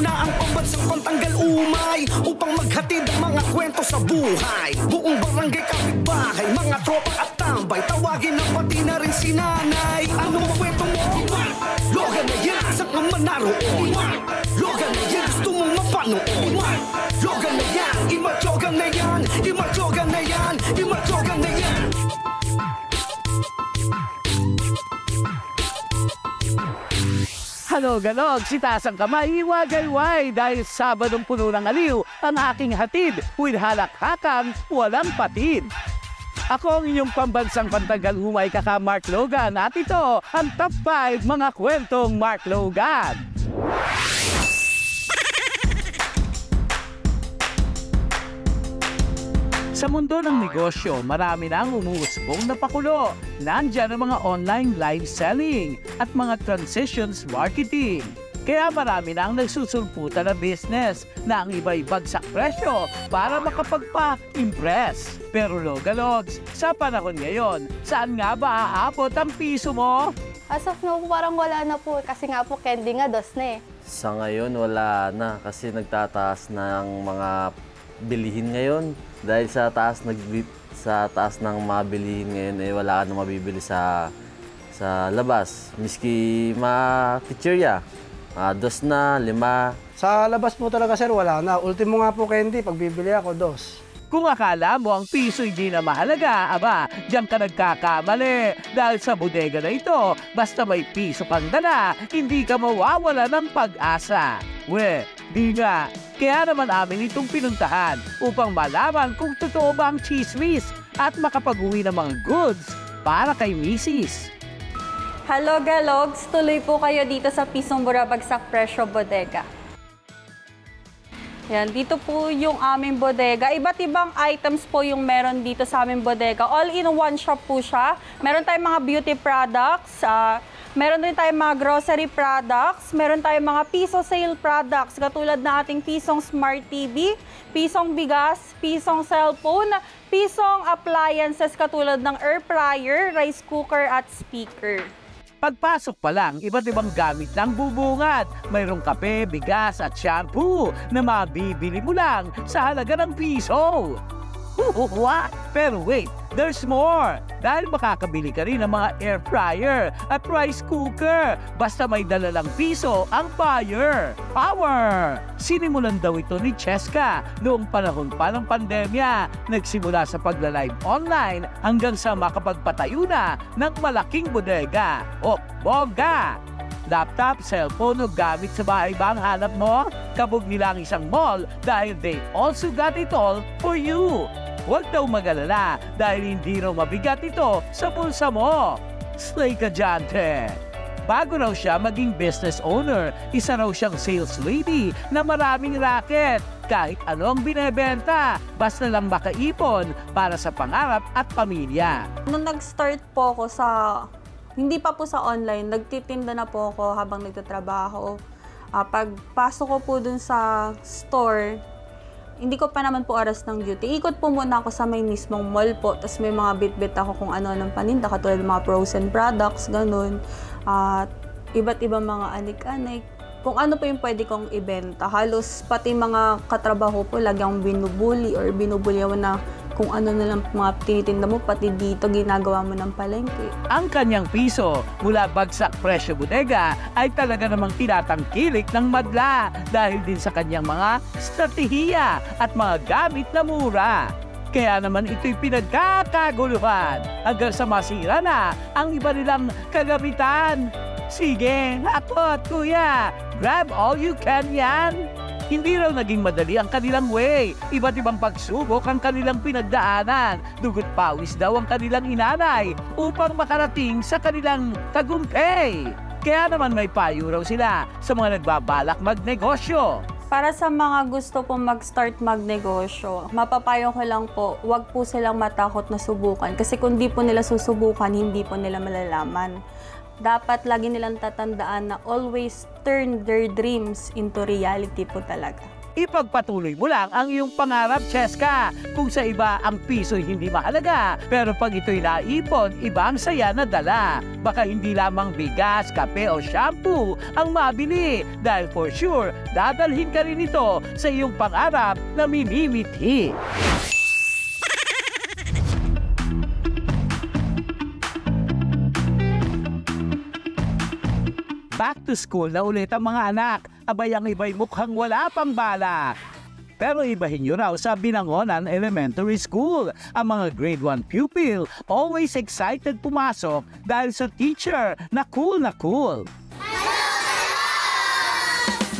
na ang pambansang pantanggal umay upang maghatid ang mga kwento sa buhay. Buong barangay kapitbahay, mga tropa at tambay, tawagin na pati na rin si nanay. Anong kwento mo? Logan na yan, saan ka man naroon? Logan na yan, gusto mong mapanood? Logan na yan, imatyogan na yan, imatyogan na yan, imatyogan na yan. Halog-alog, sitaas ang kamay, iwagayway dahil Sabadong puno ng aliw ang aking hatid with halakhakang walang patid. Ako ang inyong pambansang pantanggal humay kaka Mark Logan at ito ang top 5 mga kwentong Mark Logan. Sa mundo ng negosyo, marami na ang umuusbong na pakulo. Nandyan ang mga online live selling at mga transitions marketing. Kaya marami na ang nagsusulputan na business na ang iba'y bagsak presyo para makapagpa-impress. Pero Logalogs, sa panahon ngayon, saan nga ba aabot ang piso mo? As of now, parang wala na po kasi nga po candy nga dos na eh. Sa ngayon, wala na kasi nagtataas na ang mga bilihin ngayon. Dahil sa taas ng mga bilihin ngayon, eh, wala ka na mabibili sa labas. Miski ma-teacherya, dos na, 5. Sa labas po talaga sir, wala na. Ultimo nga po candy, pag bibili ako, 2. Kung akala mo ang piso hindi na mahalaga, aba, diyan ka nagkakamali. Dahil sa bodega na ito, basta may piso kang dala, hindi ka mawawala ng pag-asa. Di nga. Kaya naman amin itong pinuntahan upang malaman kung totoo ba ang chismis at makapag-uwi ng mga goods para kay Mrs. Hello, Galogs! Tuloy po kayo dito sa Pisong Mura Bagsak Presyo Bodega. Yan, dito po yung aming bodega. Iba't ibang items po yung meron dito sa aming bodega. All-in-one shop po siya. Meron tayong mga beauty products, meron din tayong mga grocery products, meron tayong mga piso sale products, katulad na ating pisong smart TV, pisong bigas, pisong cellphone, pisong appliances katulad ng air fryer, rice cooker at speaker. Pagpasok pa lang, iba't ibang gamit ng bubungad. Mayroong kape, bigas at shampoo na mabibili mo lang sa halaga ng piso. Pero wait, there's more! Dahil makakabili ka rin ng mga air fryer at rice cooker. Basta may dala lang piso ang buyer. Power! Sinimulan daw ito ni Cheska noong panahon pa ng pandemya. Nagsimula sa pagla-live online hanggang sa makapagpatayo na ng malaking bodega. O, bongga! Laptop, cellphone o gamit sa bahay ba ang hanap mo? Kabog nila ang isang mall dahil they also got it all for you. Huwag daw mag-alala dahil hindi raw mabigat ito sa pulsa mo. Slay ka dyan, te! Bago raw siya maging business owner, isa raw siyang sales lady na maraming racket. Kahit ano ang binebenta, basta lang makaipon para sa pangarap at pamilya. Nung nag-start po ako hindi pa po sa online, nagtitinda na po ako habang nagtatrabaho. Pagpasok ko po dun sa store, hindi ko pa naman po oras ng duty. Ikot po muna ako sa may mismong mall po. Tapos may mga bit-bit ako kung ano-anong paninda, katulad ng mga frozen products, ganun. At iba't ibang mga anik-anik. Kung ano po yung pwede kong ibenta. Halos pati mga katrabaho po, lagi akong binubuli or binubulyawan na kung ano na lang mga tinitinda mo, pati dito ginagawa mo ng palengke. Ang kanyang piso mula Bagsak Presyo Bodega ay talaga namang tinatangkilik ng madla dahil din sa kanyang mga strategiya at mga gamit na mura. Kaya naman ito'y pinagkakaguluhan hanggang sa masira na ang iba nilang kagamitan. Sige, hakot kuya, grab all you can yan. Hindi raw naging madali ang kanilang way. Iba't ibang pagsubok ang kanilang pinagdaanan. Dugot pawis daw ang kanilang inanay upang makarating sa kanilang tagumpay. Kaya naman may payo raw sila sa mga nagbabalak magnegosyo. Para sa mga gusto pong mag-start magnegosyo, mapapayo ko lang po, huwag po silang matakot na subukan. Kasi kung di po nila susubukan, hindi po nila malalaman. Dapat lagi nilang tatandaan na always turn their dreams into reality po talaga. ipagpatuloy mo lang ang iyong pangarap, Cheska. Kung sa iba ang piso'y hindi mahalaga, pero pag ito'y naipon, iba ang saya na dala. Baka hindi lamang bigas, kape o shampoo ang mabili dahil for sure, dadalhin ka rin ito sa iyong pangarap na minimithi. Back to school na ulit ang mga anak. Abay ang iba'y mukhang wala pang balak. Pero ibahin nyo raw sa Binangonan Elementary School. Ang mga grade 1 pupil always excited pumasok dahil sa teacher na cool na cool.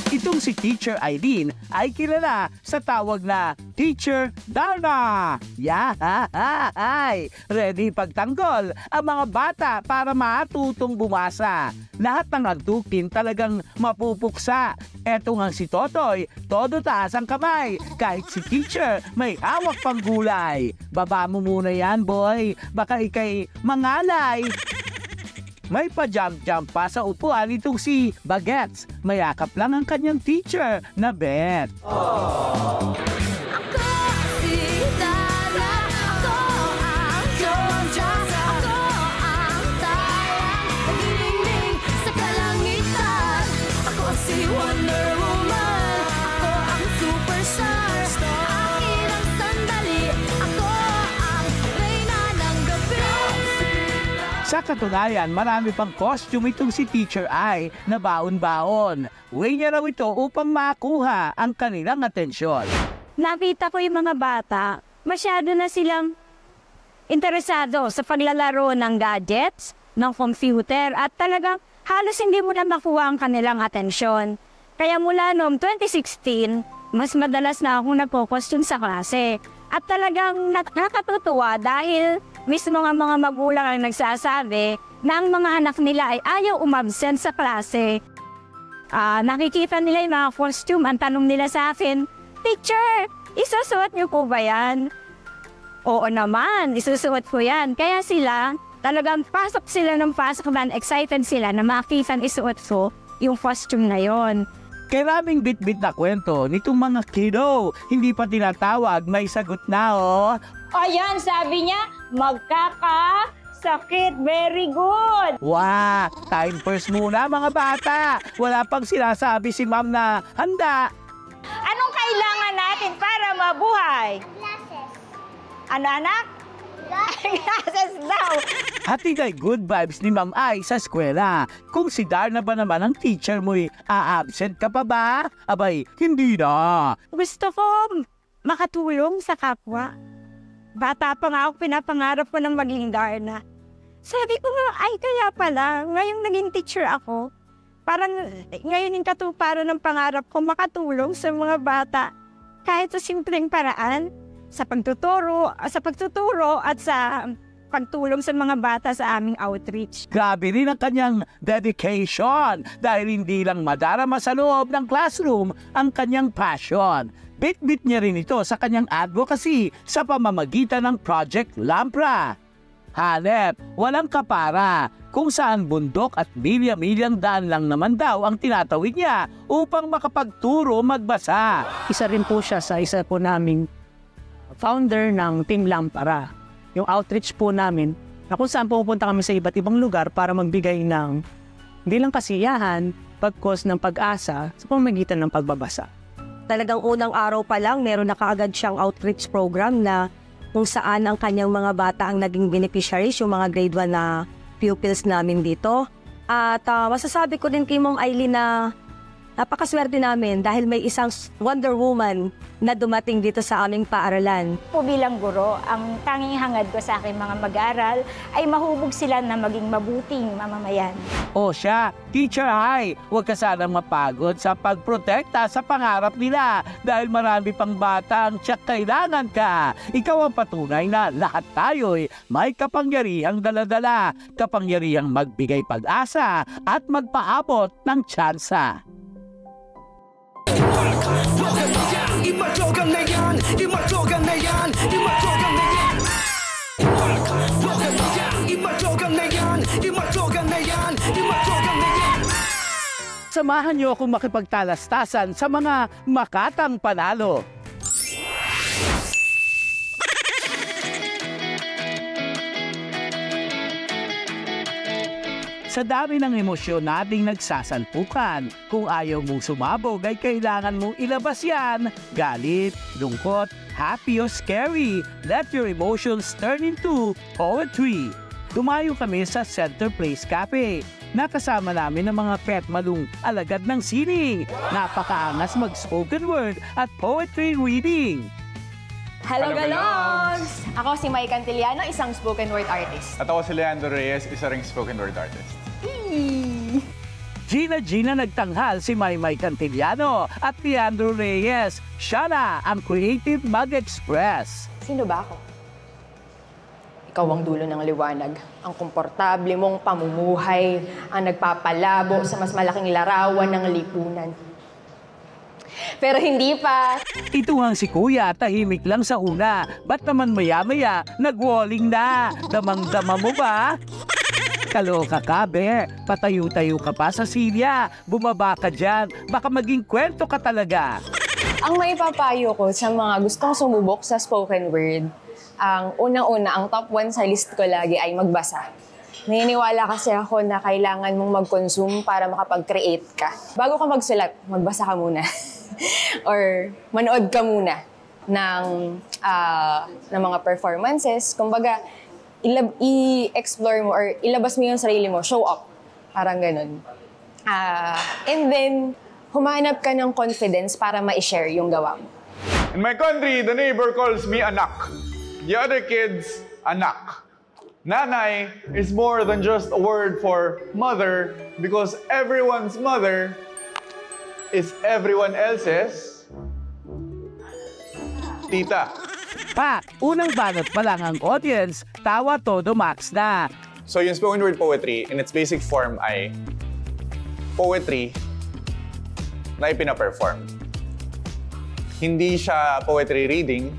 Itong si Teacher Eileen ay kilala sa tawag na Teacher Darna. Yahay! Ready pagtanggol ang mga bata para matutong bumasa. Lahat ng agtukin talagang mapupuksa. Eto nga si Totoy, todo taas ang kamay. Kahit si Teacher may hawak pang gulay. Baba mo muna yan, boy. Baka ikay mangalay. May pa-jump-jump pa sa upuan itong si Bagets. Mayakap lang ang kanyang teacher na Bet. Ako si Dara, ako ang Georgia, ako ang Thailand, nagilingling sa kalangitan. Ako si Wonder Woman, ako ang superstar, akin ang sandali, ako ang reyna ng gabi. Sa katunayan, marami pang costume itong si Teacher Ai na baon-baon. Way niya raw ito upang makuha ang kanilang atensyon. Nakita ko yung mga bata, masyado na silang interesado sa paglalaro ng gadgets, ng computer, at talagang halos hindi mo na makuha ang kanilang atensyon. Kaya mula noong 2016, mas madalas na akong nagpo-costume sa klase. At talagang nakakatutuwa dahil mismo nga mga magulang ang nagsasabi na ang mga anak nila ay ayaw umabsent sa klase. Nakikita nila yung mga costume, ang tanong nila sa akin, "Teacher, isusuot niyo po ba yan?" Oo naman, isusuot ko yan. Kaya sila, talagang pasok sila ng pasok man, excited sila na makita isuot ko yung costume na yon. Karaming bit-bit na kwento nitong mga kiddo. Hindi pa tinatawag, may sagot na oh. Ayan, sabi niya, magkakasakit. Very good. Wow, time first muna mga bata. Wala pang sinasabi si ma'am na handa. Anong kailangan natin para mabuhay? Glasses. Ano anak? Glasses daw. Hatid ay good vibes ni Ma'am Ai sa eskwela. Kung si Darna ba naman ang teacher mo'y a-absent ka pa ba? Abay, hindi na. Gusto ko makatulong sa kapwa. Bata pa nga ako, pinapangarap ko ng maging Darna. Sabi ko nga, ay kaya pala, ngayong naging teacher ako, parang ngayon yung katuparan ng pangarap ko makatulong sa mga bata. Kahit sa simpleng paraan, sa pagtuturo at sa pagtulong sa mga bata sa aming outreach. Grabe rin ang kanyang dedication dahil hindi lang madarama sa loob ng classroom ang kanyang passion. Bit-bit niya rin ito sa kanyang advocacy sa pamamagitan ng Project Lampra. Hanep, walang kapara, kung saan bundok at milya-milyang daan lang naman daw ang tinatawid niya upang makapagturo magbasa. Isa rin po siya sa isa po naming founder ng Team Lampara. Yung outreach po namin, na kung saan pupunta kami sa iba't ibang lugar para magbigay ng hindi lang kasiyahan, pagkos ng pag-asa sa pamamagitan ng pagbabasa. Talagang unang araw pa lang, meron na kaagad siyang outreach program na kung saan ang kanyang mga bata ang naging beneficiaries, yung mga grade 1 na pupils namin dito. At masasabi ko din kay Ma'am Eileen na napakaswerte namin dahil may isang Wonder Woman na dumating dito sa aming paaralan. Po bilang guro, ang tanging hangad ko sa aking mga mag-aaral ay mahubog sila na maging mabuting mamamayan. O siya, Teacher Ai, huwag ka sanang mapagod sa pagprotekta sa pangarap nila dahil marami pang bata ang tiyak kailangan ka. Ikaw ang patunay na lahat tayo'y may kapangyarihang daladala, kapangyarihang magbigay pag-asa at magpaabot ng tsansa. Imatyogan na yan, imatyogan na yan, imatyogan na yan. Imatyogan na yan, imatyogan na yan, imatyogan na yan. samahan niyo akong makipagtalastasan sa mga makatang panalo. Sa dami ng emosyon nating nagsasalpukan, kung ayaw mong sumabog ay kailangan mong ilabas yan. Galit, lungkot, happy o scary, let your emotions turn into poetry. Tumayo kami sa Center Place Cafe. Nakasama namin ang mga pet malung alagad ng sining. Napakaangas mag-spoken word at poetry reading. Hello, Galogs! Ako si Mai Cantillano, isang spoken word artist. At ako si Leandro Reyes, isa ring spoken word artist. Gina nagtanghal si Maymay Cantillano at Leandro Reyes. Siya na ang creative mag-express. Sino ba ako? Ikaw ang dulo ng liwanag, ang komportable mong pamumuhay, ang nagpapalabo sa mas malaking larawan ng lipunan. Pero hindi pa. Ito ang si Kuya, tahimik lang sa una. Ba't naman maya-maya, nag-walling na? Damang-dama mo ba? Kaloka ka, be. Patayo-tayo ka pa sa silya. Bumaba ka dyan. Baka maging kwento ka talaga. Ang may papayo ko sa mga gustong sumubok sa spoken word, ang unang-una, ang top 1 sa list ko lagi ay magbasa. Naniniwala kasi ako na kailangan mong mag-consume para makapag-create ka. Bago ka magsulat, magbasa ka muna. Or manood ka muna ng mga performances. Kumbaga, i-explore mo or ilabas mo yung sarili mo, show up. Parang ganun. And then, humanap ka ng confidence para ma-share yung gawa mo. In my country, the neighbor calls me anak. The other kids, anak. Nanay is more than just a word for mother because everyone's mother is everyone else's tita. Pa, unang banat pa lang ang audience, tawa todo max na. So yung spoken word poetry, in its basic form ay poetry na ipina-perform. Hindi siya poetry reading,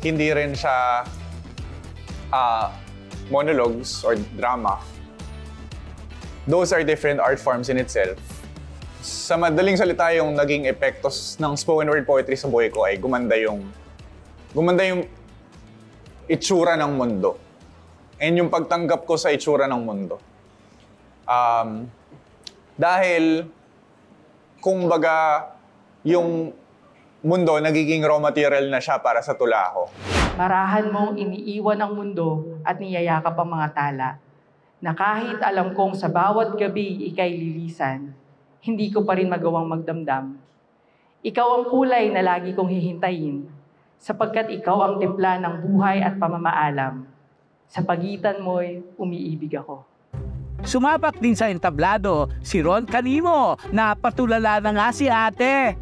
hindi rin siya monologues or drama. Those are different art forms in itself. Sa madaling salita, yung naging epektos ng spoken word poetry sa buhay ko ay gumanda yung itsura ng mundo. And yung pagtanggap ko sa itsura ng mundo. Dahil, kumbaga, yung mundo nagiging raw material na siya para sa tula ko. Marahan mong iniiwan ang mundo at niyayakap ang mga tala, na kahit alam kong sa bawat gabi ika'y lilisan, hindi ko pa rin magawang magdamdam. Ikaw ang kulay na lagi kong hihintayin, sapagkat ikaw ang timpla ng buhay at pamamaalam. Sa pagitan mo'y umiibig ako. Sumapak din sa entablado si Ron Canimo, na patulala na nga si ate.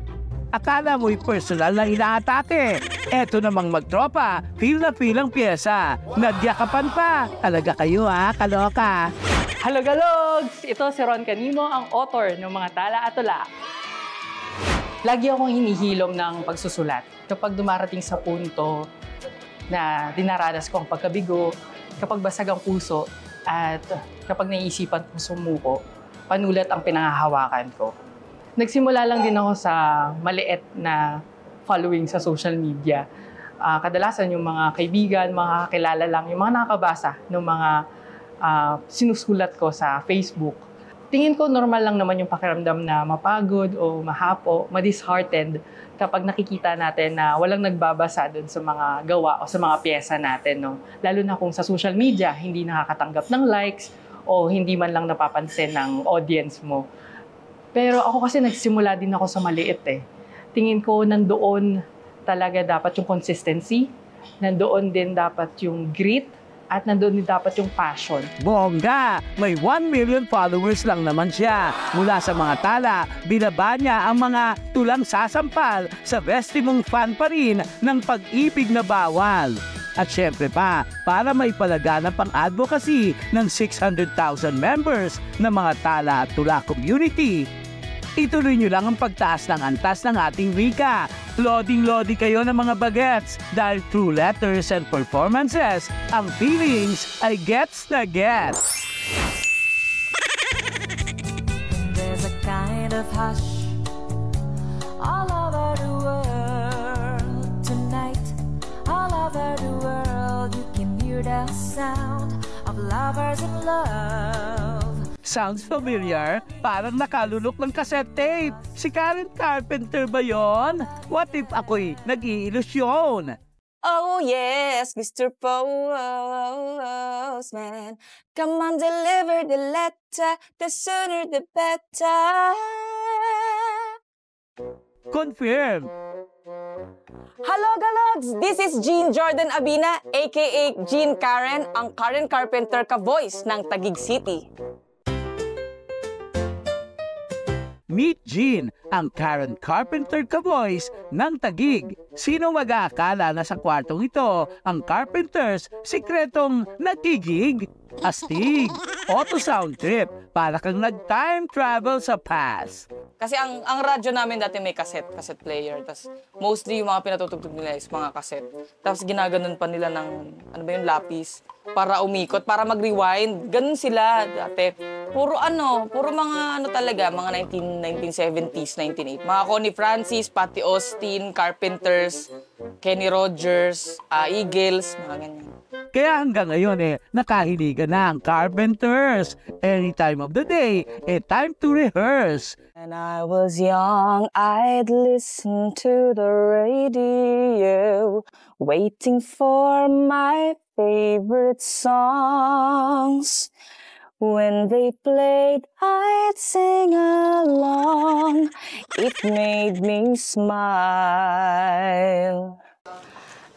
Akala mo'y personal na inaatake. Eto namang magtropa, feel na feel ang pyesa. Nagyakapan pa. Talaga kayo kaloka. Hello, Galogs! Ito si Ron Canimo, ang author ng mga tala at tula. Lagi akong hinihilom ng pagsusulat. Kapag dumarating sa punto na dinaranas ko ang pagkabigo, kapag basag ang puso, at kapag naiisipan kong sumuko, panulat ang pinangahawakan ko. Nagsimula lang din ako sa maliit na following sa social media. Kadalasan yung mga kaibigan, mga kakilala lang, yung mga nakakabasa ng mga sinusulat ko sa Facebook. Tingin ko normal lang naman yung pakiramdam na mapagod o mahapo, ma-disheartened kapag nakikita natin na walang nagbabasa doon sa mga gawa o sa mga pyesa natin. No? Lalo na kung sa social media, hindi nakakatanggap ng likes o hindi man lang napapansin ng audience mo. Pero ako kasi nagsimula din ako sa maliit eh. Tingin ko nandoon talaga dapat yung consistency, nandoon din dapat yung grit, at nandoon din dapat yung passion. Bongga! May 1 million followers lang naman siya. Mula sa mga tala, binaba niya ang mga tulang sasampal sa bestimong fan pa rin ng pag-ibig na bawal. At syempre pa, para maipalaganap ang advocacy ng 600,000 members ng mga tala at tula community. Ituloy nyo lang ang pagtaas ng antas ng ating wika. Loading-loading kayo ng mga bagets dahil through letters and performances, ang feelings ay gets na gets. of hush all over the world tonight. All over the world, you can hear the sound of lovers in love. Sounds familiar? Parang nakalulok ng cassette tape. Si Karen Carpenter ba yon? What if ako'y nag-iilusyon? Oh yes, Mr. Postman, come on, deliver the letter, the sooner the better. Confirm. Hello, Galogs! This is Jean Jordan Abina, aka Jean Karen, ang Karen Carpenter ka-voice ng Taguig City. Meet Jean, ang Karen Carpenter ka-voice ng Taguig. Sino mag-aakala na sa kwartong ito, ang Carpenters, sikretong nagigig? Astig, auto sound trip, para kang nag-time travel sa past. Kasi ang radyo namin dati may cassette player. Tapos mostly yung mga pinatutugtog nila is mga cassette. Tapos ginaganon pa nila ng, ano ba yung lapis, para umikot, para mag-rewind. Ganun sila dati. Puro mga talaga, mga 1970s, 1980s. Mga Connie Francis, Patty Austin, Carpenters, Kenny Rogers, Eagles, mga ganyan. Kaya hanggang ngayon nakahiligan na ang Carpenters. Any time of the day, time to rehearse. When I was young, I'd listen to the radio, waiting for my favorite songs. When they played, I'd sing along. It made me smile.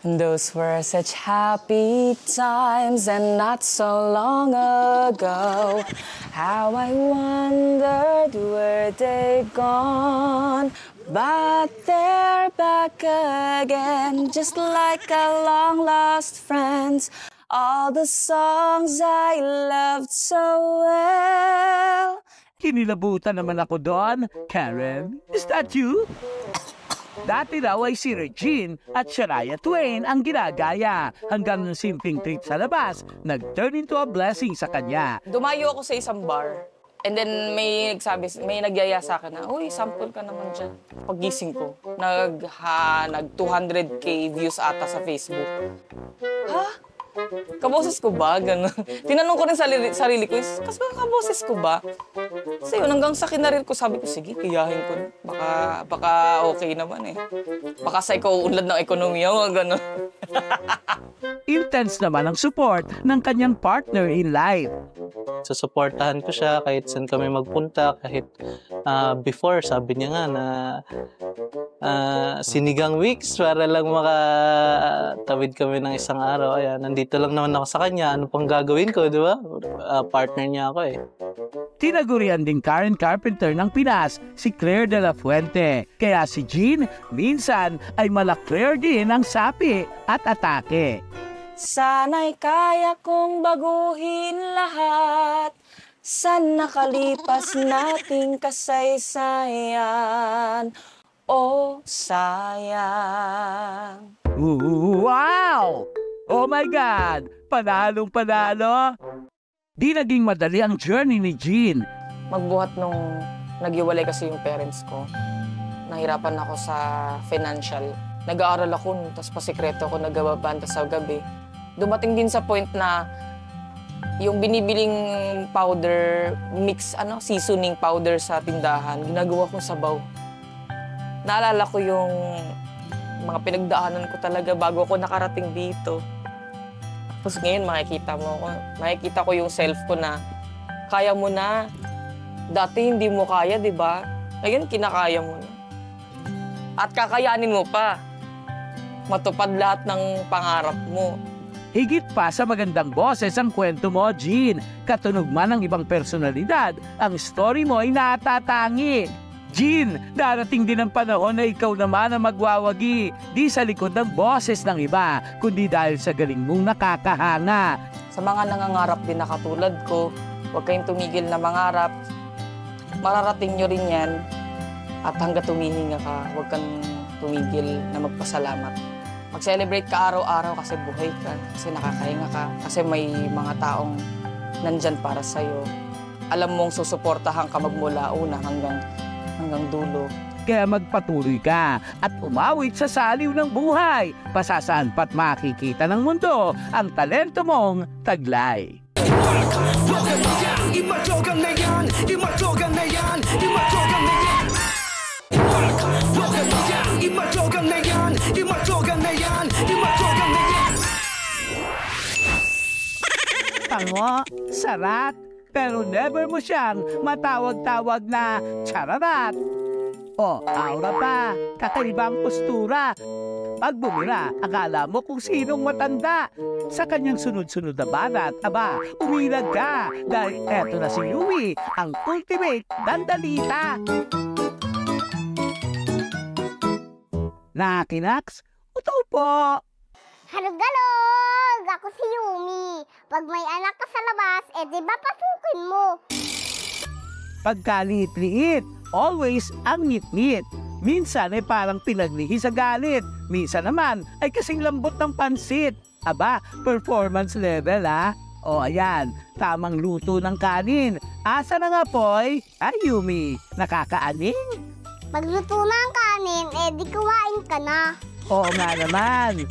Those were such happy times, and not so long ago. How I wondered where they'd gone. But they're back again, just like a long-lost friends. All the songs I loved so well. Kinilabutan naman ako doon. Karen, is that you? Dati daw ay si Regine at Shania Twain ang ginagaya hanggang ng simpleng treat sa labas, nag-turn into a blessing sa kanya. Dumayo ako sa isang bar. And then may nagyaya sa akin na, uy, sample ka naman dyan. Paggising ko, nag 200k views ata sa Facebook. Ha? Kaboses ko ba? Ganun. Tinanong ko rin sarili ko, kasi kaboses ko ba? Kasi yun, hanggang sa kinarir ko, sabi ko, sige, kiyahin ko. Baka okay naman eh. Baka sa ikaw unlad ng ekonomiya, mga gano'n. Intense naman ang support ng kanyang partner in life. Susuportahan ko siya kahit saan kami magpunta, kahit before, sabi niya nga na sinigang weeks para lang makatawid kami ng isang araw. Ayan, nandito lang naman ako sa kanya. Ano pang gagawin ko, di ba? Partner niya ako eh. Tinagurian din Karen Carpenter ng Pinas si Claire de la Fuente. Kaya si Jean, minsan ay mala Claire din ang sapi at atake. Sana'y kaya kong baguhin lahat sa nakalipas nating kasaysayan. Oh, sayang. Wow! Oh my God! Panalong panalo! Di naging madali ang journey ni Jean. Magbuhat nung naghiwalay kasi yung parents ko. Nahirapan ako sa financial. Nag-aaral ako, tapos pasikreto ako nagababanda sa gabi. Dumating din sa point na yung binibiling powder, seasoning powder sa tindahan, ginagawa kong sabaw. Naalala ko yung mga pinagdaanan ko talaga bago ako nakarating dito. Tapos ngayon makikita ko yung self ko na kaya mo na. Dati hindi mo kaya, di ba? Ngayon kinakaya mo na. At kakayanin mo pa. Matupad lahat ng pangarap mo. Higit pa sa magandang boses ang kwento mo, Jean. Katunog man ng ibang personalidad, ang story mo ay natatangi. Jean, darating din ang panahon na ikaw naman ang magwawagi. Di sa likod ng boses ng iba, kundi dahil sa galing mong nakakahanga. Sa mga nangangarap din na katulad ko, huwag kayong tumigil na mangarap. Mararating nyo rin yan. At hanggang tumihinga ka, huwag kang tumigil na magpasalamat. Mag-celebrate ka araw-araw kasi buhay ka, kasi nakakahinga ka, kasi may mga taong nandyan para sa'yo. Alam mong susuportahan ka magmula una hanggang hanggang dulo. Kaya magpatuloy ka at umawit sa saliw ng buhay. Pasasaan pa't makikita ng mundo ang talento mong taglay. Imatyogan na yan, imatyogan na yan, imatyogan na yan. Imatyogan na yan, imatyogan na yan, imatyogan na yan. Tango, sarat, pero never mo siyang matawag-tawag na chararat. O, aura pa, kakaibang postura. Pag bumira, akala mo kung sinong matanda. Sa kanyang sunod-sunod na banat, aba, umilag ka. Dahil eto na si Yui, ang ultimate dandalita. Nakinaks, uto po. Halog-galog! Ako si Yumi. Pag may anak ka sa labas, di ba pasukin mo? Pagkaliit-liit, always ang ngit-ngit. Minsan ay parang pinaglihi sa galit. Minsan naman ay kasing lambot ng pansit. Aba, performance level ha? O ayan, tamang luto ng kanin. Asa na nga poy? Ay Yumi, nakakaaning? Magluto na ang kanin, di kuwain ka na. Oo nga naman.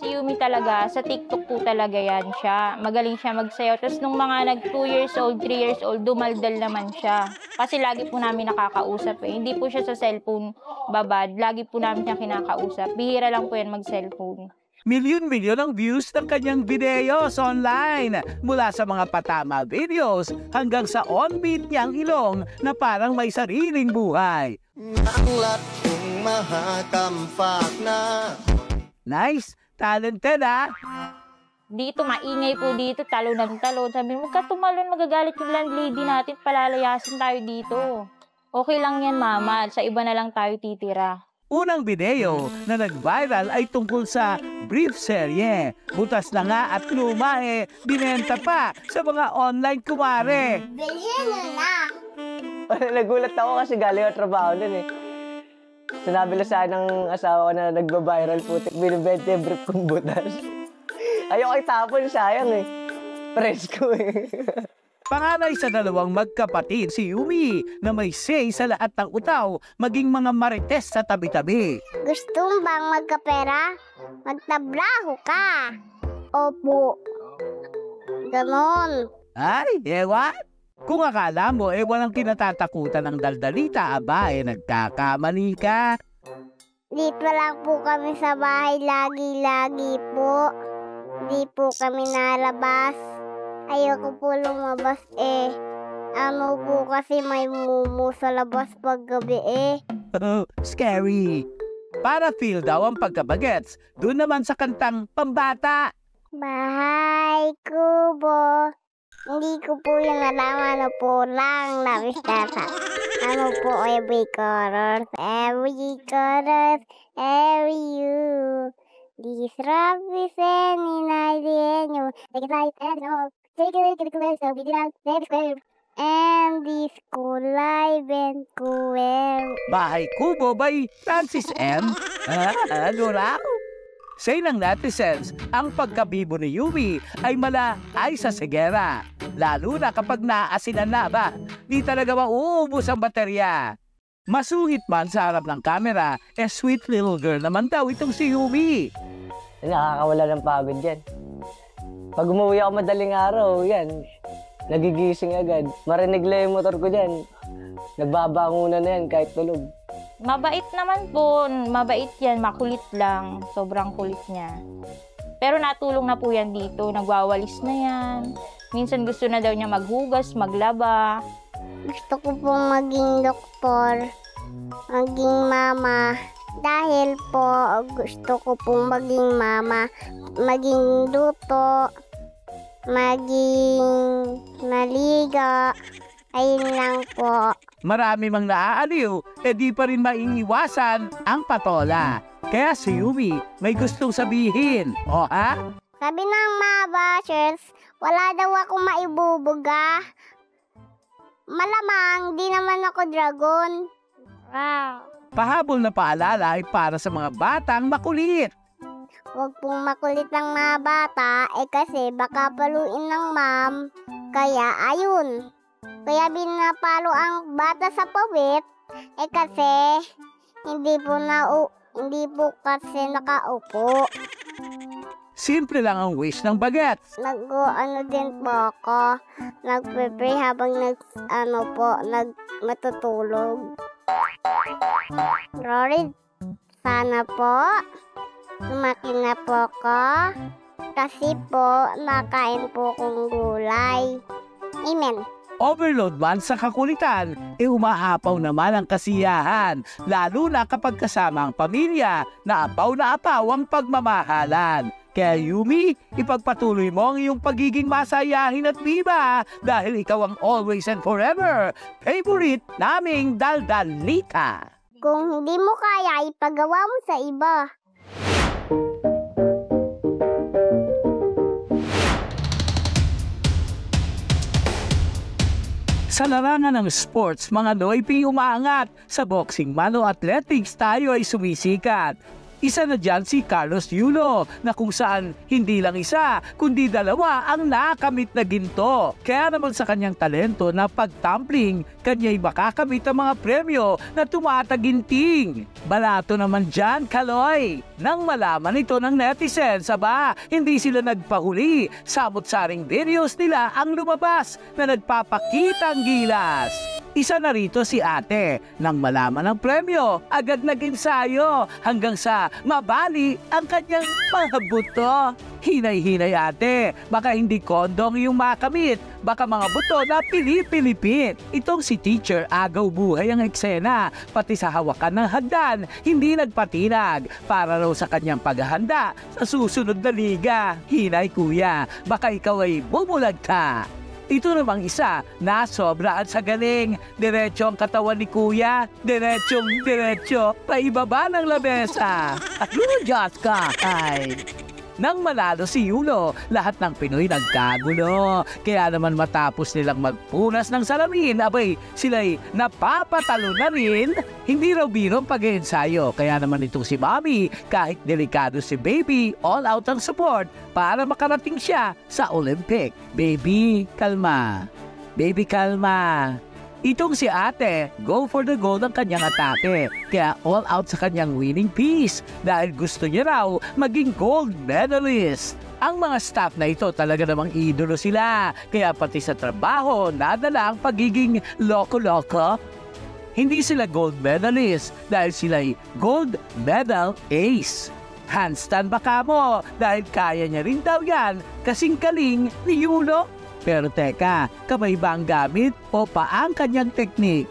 Si Yumi talaga, sa TikTok po talaga yan siya. Magaling siya magsayaw. Tapos nung mga nag 2 years old, 3 years old, dumaldal naman siya. Kasi lagi po namin nakakausap eh. Hindi po siya sa cellphone babad. Lagi po namin siya kinakausap. Bihira lang po yan mag-cellphone. Milyon-milyon ang views ng kanyang videos online. Mula sa mga patama videos hanggang sa on-beat niyang ilong na parang may sariling buhay. Nanglat kong mahatampak na. Nice! Talented ha? Dito, maingay po dito, talon ng talon. Sabi mo, huwag ka tumalon, magagalit yung landlady natin, palalayasin tayo dito. Okay lang yan, mama. Sa iba na lang tayo titira. Unang video na nag-viral ay tungkol sa brief serye. Butas na nga at luma binenta pa sa mga online kumare. Bilhin na! Nagulat ako kasi galing ang trabaho nun eh. Sinabi lang sa ng asawa ko na nagba-viral putik, binibenta yung brief kong butas. Ayoko itapon, sayang eh. Presko eh. Panganay sa dalawang magkapatid si Yumi na may say sa lahat ng utaw, maging mga marites sa tabi-tabi. Gusto mo bang magkapera? Magtabraho ka. Opo. Ganon. Ay, ewan. Kung akala mo walang kinatatakutan ng daldalita, aba nagkakamali ka. Dito lang po kami sa bahay lagi-lagi po. Di po kami nalabas. Ayoko po lumabas Ano po kasi may mumu sa labas pag gabi Oh, scary. Para feel daw ang pagkabagets, doon naman sa kantang Pambata. Bahay kubo. Hindi ko po yung alam ano po lang nabistasa. Ano po every colors, every you. These rubbies any night in you. Take it like that, no. Take it like a so we did out, baby square. And this cool live and cool. Bahay Kubo by Francis M. Ano raw? Say ng netizens, ang pagkabibo ni Yumi ay mala ay sa segera. Lalo na kapag naasinan na ba, di talaga mauubos ang baterya. Masungit man sa harap ng kamera, sweet little girl naman daw itong si Yumi. Nakakawala ng pagod yan. Pag umuwi ako madaling araw, yan, nagigising agad. Marinig lang yung motor ko dyan. Nagbabangunan na yan kahit tulog. Mabait naman po, mabait yan, makulit lang, sobrang kulit niya. Pero natulong na po yan dito, nagwawalis na yan. Minsan gusto na daw niya maghugas, maglaba. Gusto ko pong maging doktor, maging mama. Dahil po gusto ko pong maging mama, maging luto, maging maliga. Ayun lang po. Marami mang naaaliw, di pa rin maiiwasan ang patola. Kaya si Yumi may gustong sabihin. O ha? Sabi ng mga bashers, wala daw ako maibubuga. Malamang, di naman ako dragon. Wow. Pahabol na paalala ay para sa mga batang makulit. Huwag pong makulit ang mga bata, kasi baka paluin ng ma'am. Kaya ayun. Kaya binapalo ang bata sa pawit, kasi hindi po kasi nakaupo. Simple lang ang wish ng bagets. Din po ako, nagpe-pray habang matutulog. Rory, sana po, lumaki na po ko, kasi po, nakain po kong gulay. Amen. Overload man sa kakulitan, umaapaw naman ang kasiyahan, lalo na kapag kasama ang pamilya na apaw ang pagmamahalan. Kaya Yumi, ipagpatuloy mo ang iyong pagiging masayahin at biba dahil ikaw ang always and forever favorite naming daldalita. Kung hindi mo kaya, ipagawa mo sa iba. Sa larangan ng sports, mga Noypi umaangat. Sa boxing, mano athletics, tayo ay sumisikat. Isa na dyan si Carlos Yulo na kung saan hindi lang isa kundi dalawa ang nakamit na ginto. Kaya naman sa kanyang talento na pagtumbling, kanya'y makakamit ang mga premyo na tumataginting. Balato naman dyan, Kaloy. Nang malaman ito ng netizens, hindi sila nagpahuli. Samot-saring videos nila ang lumabas na nagpapakitang gilas. Isa na rito si ate. Nang malaman ng premyo, agad nag-ensayo hanggang sa mabali ang kanyang mga buto. Hinay-hinay ate, baka hindi kondong yung makamit, baka mga buto na pilipilipit. Itong si teacher agaw buhay ang eksena, pati sa hawakan ng hagdan, hindi nagpatinag para raw sa kanyang paghahanda sa susunod na liga. Hinay kuya, baka ikaw ay bumulagta. Ito namang isa na sobraan sa galing. Diretso ang katawan ni kuya. Diretso. Paibaba ng labesa. At ludyas ka. Nang manalo si Yulo, lahat ng Pinoy nagkagulo. Kaya naman matapos nilang magpunas ng salamin, sila'y napapatalo na rin. Hindi raw birong pag-iensayo. Kaya naman itong si Mami, kahit delikado si Baby, all out ang support para makarating siya sa Olympic. Baby, kalma. Baby, kalma. Itong si ate, go for the gold ang kanyang atake. Kaya all out sa kanyang winning piece dahil gusto niya raw maging gold medalist. Ang mga staff na ito talaga namang idolo sila. Kaya pati sa trabaho, nadala ang pagiging loko-loko. Hindi sila gold medalist dahil sila'y gold medal ace. Handstand baka mo dahil kaya niya rin daw yan kasing kaling ni Yulo. Pero teka, kamay ba ang gamit o paang kanyang teknik?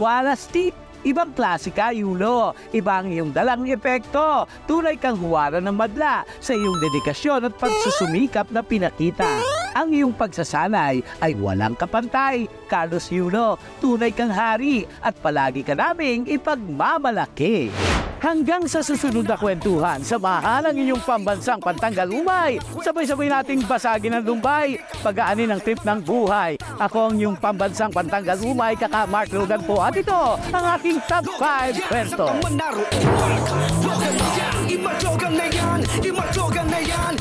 Wala stick. Ibang klase ka, Yulo. Ibang iyong dalang epekto. Tunay kang huwaran ng madla sa iyong dedikasyon at pagsusumikap na pinakita. Ang iyong pagsasanay ay walang kapantay. Carlos Yulo, tunay kang hari at palagi ka naming ipagmamalaki. Hanggang sa susunod na kwentuhan, samahan ang inyong pambansang pantanggal umay. Sabay-sabay nating basagin ang lumbay, pagaanin ang trip ng buhay. Ako ang inyong pambansang pantanggal umay, kaka Mark Logan po. At ito ang aking top 5 kwento. Imatyogan na yan,